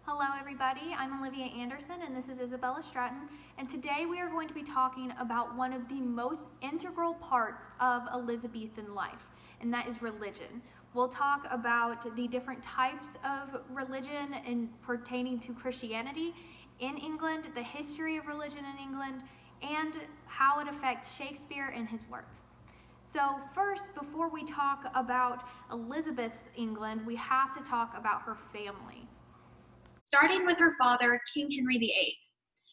Hello everybody, I'm Olivia Anderson and this is Isabella Stratton, and today we are going to be talking about one of the most integral parts of Elizabethan life, and that is religion. We'll talk about the different types of religion and pertaining to Christianity in England, the history of religion in England, and how it affects Shakespeare and his works. So first, before we talk about Elizabeth's England, we have to talk about her family. Starting with her father, King Henry VIII.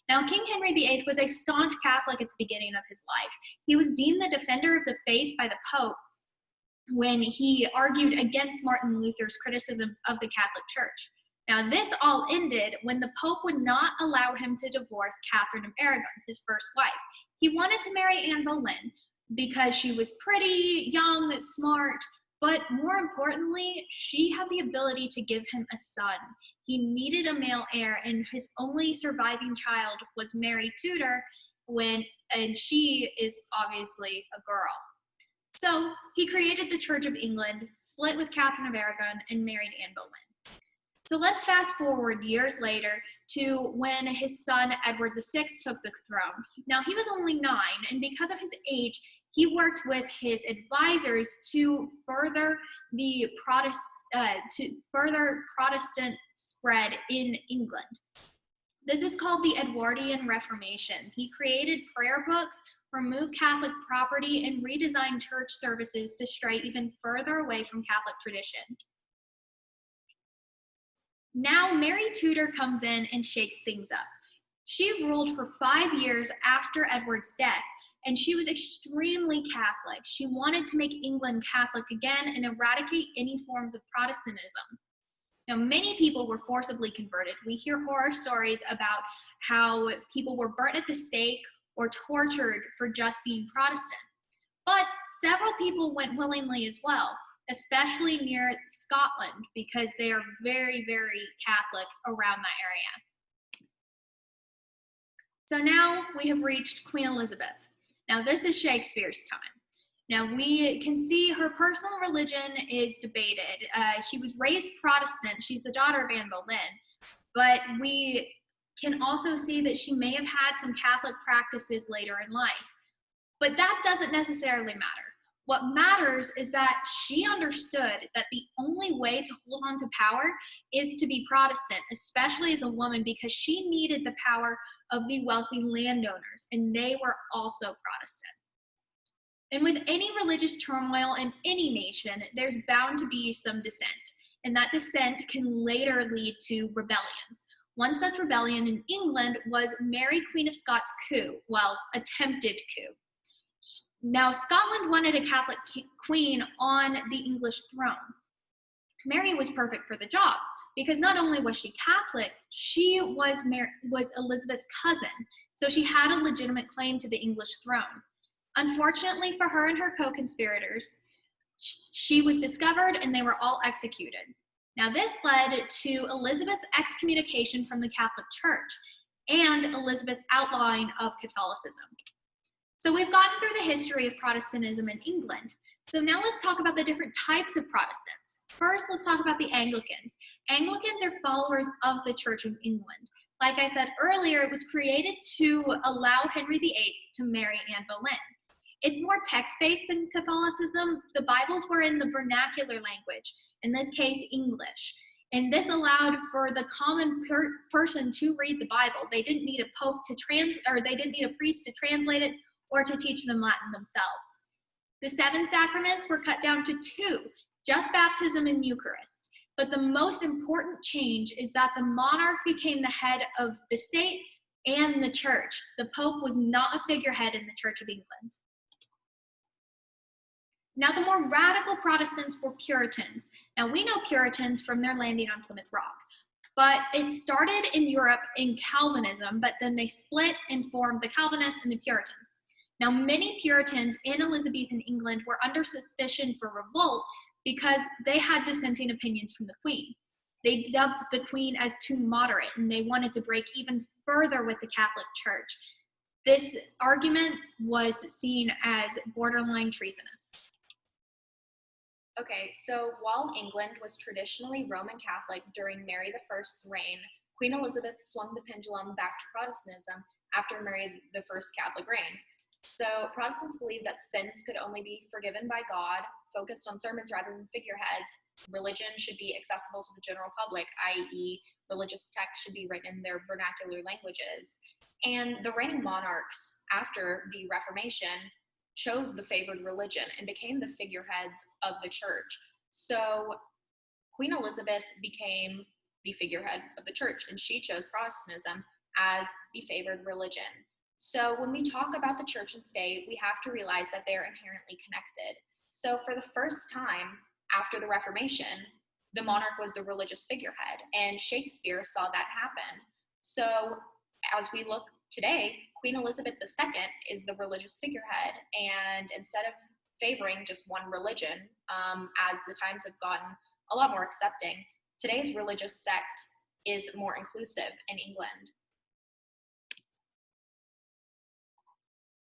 Now, King Henry VIII was a staunch Catholic at the beginning of his life. He was deemed the defender of the faith by the Pope when he argued against Martin Luther's criticisms of the Catholic Church. Now, this all ended when the Pope would not allow him to divorce Catherine of Aragon, his first wife. He wanted to marry Anne Boleyn because she was pretty, young, smart, but more importantly, she had the ability to give him a son. He needed a male heir, and his only surviving child was Mary Tudor, and she is obviously a girl. So he created the Church of England, split with Catherine of Aragon, and married Anne Boleyn. So let's fast forward years later to when his son Edward VI took the throne. Now he was only 9, and because of his age, he worked with his advisors to further the Protestant spread in England. This is called the Edwardian Reformation. He created prayer books, removed Catholic property, and redesigned church services to stray even further away from Catholic tradition. Now Mary Tudor comes in and shakes things up. She ruled for 5 years after Edward's death, and she was extremely Catholic. She wanted to make England Catholic again and eradicate any forms of Protestantism. Now, many people were forcibly converted. We hear horror stories about how people were burnt at the stake or tortured for just being Protestant. But several people went willingly as well, especially near Scotland, because they are very, very Catholic around that area. So now we have reached Queen Elizabeth. Now this is Shakespeare's time. Now we can see her personal religion is debated. She was raised Protestant. She's the daughter of Anne Boleyn, but we can also see that she may have had some Catholic practices later in life. But that doesn't necessarily matter. What matters is that she understood that the only way to hold on to power is to be Protestant, especially as a woman, because she needed the power of the wealthy landowners, and they were also Protestant. And with any religious turmoil in any nation, there's bound to be some dissent, and that dissent can later lead to rebellions. One such rebellion in England was Mary, Queen of Scots' coup, attempted coup. Now, Scotland wanted a Catholic queen on the English throne. Mary was perfect for the job, because not only was she Catholic, she was Elizabeth's cousin, so she had a legitimate claim to the English throne. Unfortunately for her and her co-conspirators, she was discovered and they were all executed. Now this led to Elizabeth's excommunication from the Catholic Church and Elizabeth's outlawing of Catholicism. So we've gotten through the history of Protestantism in England. So now let's talk about the different types of Protestants. First, let's talk about the Anglicans. Anglicans are followers of the Church of England. Like I said earlier, it was created to allow Henry VIII to marry Anne Boleyn. It's more text-based than Catholicism. The Bibles were in the vernacular language, in this case, English. And this allowed for the common person to read the Bible. They didn't need a pope they didn't need a priest to translate it or to teach them Latin themselves. The 7 sacraments were cut down to 2, just baptism and Eucharist. But the most important change is that the monarch became the head of the state and the church. The Pope was not a figurehead in the Church of England. Now, the more radical Protestants were Puritans. Now, we know Puritans from their landing on Plymouth Rock, but it started in Europe in Calvinism, but then they split and formed the Calvinists and the Puritans. Now, many Puritans in Elizabethan England were under suspicion for revolt because they had dissenting opinions from the Queen. They dubbed the Queen as too moderate, and they wanted to break even further with the Catholic Church. This argument was seen as borderline treasonous. Okay, so while England was traditionally Roman Catholic during Mary I's reign, Queen Elizabeth swung the pendulum back to Protestantism after Mary I's Catholic reign. So Protestants believed that sins could only be forgiven by God, focused on sermons rather than figureheads. Religion should be accessible to the general public, i.e., religious texts should be written in their vernacular languages. And the reigning monarchs after the Reformation chose the favored religion and became the figureheads of the church. So Queen Elizabeth became the figurehead of the church, and she chose Protestantism as the favored religion. So when we talk about the church and state, we have to realize that they're inherently connected. So for the first time after the Reformation, the monarch was the religious figurehead, and Shakespeare saw that happen. So as we look today, Queen Elizabeth II is the religious figurehead, and instead of favoring just one religion, as the times have gotten a lot more accepting, today's religious sect is more inclusive in England.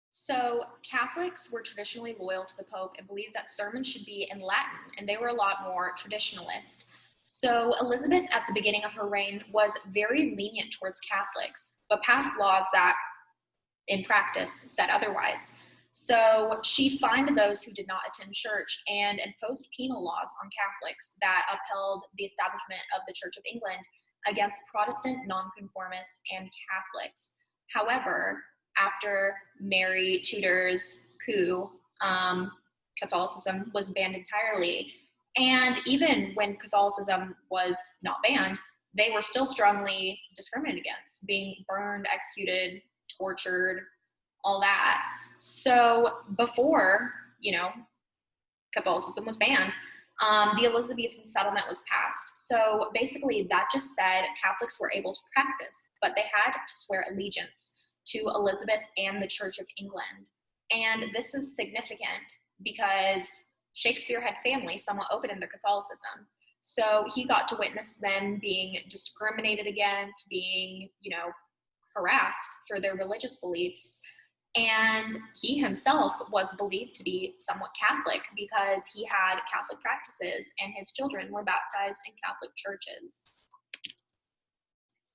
So Catholics were traditionally loyal to the Pope and believed that sermons should be in Latin, and they were a lot more traditionalist. So Elizabeth, at the beginning of her reign, was very lenient towards Catholics, but passed laws that, in practice, said otherwise. So she fined those who did not attend church and imposed penal laws on Catholics that upheld the establishment of the Church of England against Protestant nonconformists and Catholics. However, after Mary Tudor's coup, Catholicism was banned entirely. And even when Catholicism was not banned, they were still strongly discriminated against, being burned, executed, tortured, all that. So before, Catholicism was banned, the Elizabethan settlement was passed. So basically that just said Catholics were able to practice, but they had to swear allegiance to Elizabeth and the Church of England. And this is significant because Shakespeare had family somewhat open in their Catholicism. So he got to witness them being discriminated against, being, harassed for their religious beliefs. And he himself was believed to be somewhat Catholic because he had Catholic practices and his children were baptized in Catholic churches.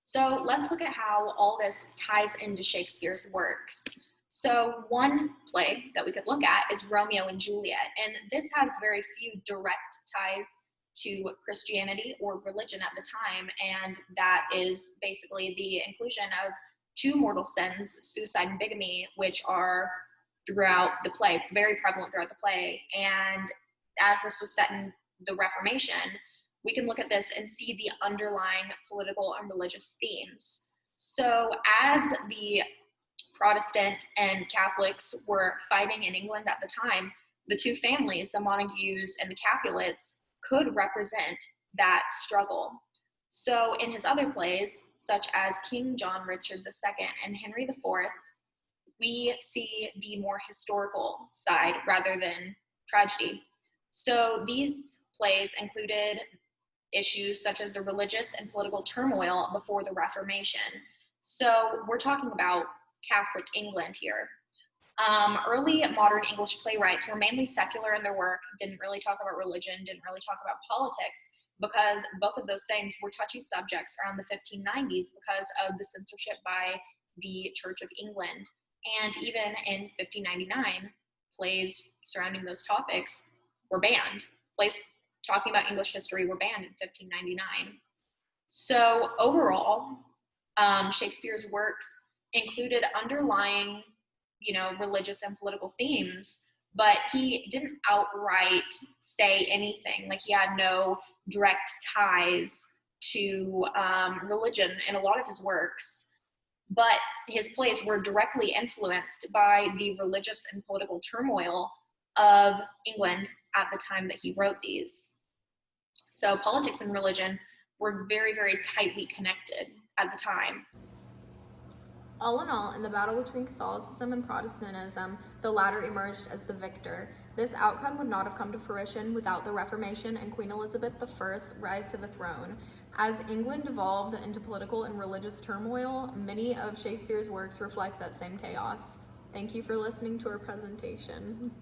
So let's look at how all this ties into Shakespeare's works. So one play that we could look at is Romeo and Juliet, and this has very few direct ties to Christianity or religion at the time, and that is basically the inclusion of two mortal sins, suicide and bigamy, which are throughout the play, very prevalent throughout the play. And as this was set in the Reformation, we can look at this and see the underlying political and religious themes. So as the Protestant and Catholics were fighting in England at the time, the two families, the Montagues and the Capulets, could represent that struggle. So in his other plays, such as King John Richard II and Henry IV, we see the more historical side rather than tragedy. So these plays included issues such as the religious and political turmoil before the Reformation. So we're talking about Catholic England here. Early modern English playwrights were mainly secular in their work, didn't really talk about religion, didn't really talk about politics, because both of those things were touchy subjects around the 1590s because of the censorship by the Church of England. And even in 1599, plays surrounding those topics were banned. Plays talking about English history were banned in 1599. So overall, Shakespeare's works included underlying, religious and political themes, but he didn't outright say anything. Like, he had no direct ties to religion in a lot of his works, but his plays were directly influenced by the religious and political turmoil of England at the time that he wrote these. So politics and religion were very, very tightly connected at the time. All in all, in the battle between Catholicism and Protestantism, the latter emerged as the victor. This outcome would not have come to fruition without the Reformation and Queen Elizabeth I's rise to the throne. As England devolved into political and religious turmoil, many of Shakespeare's works reflect that same chaos. Thank you for listening to our presentation.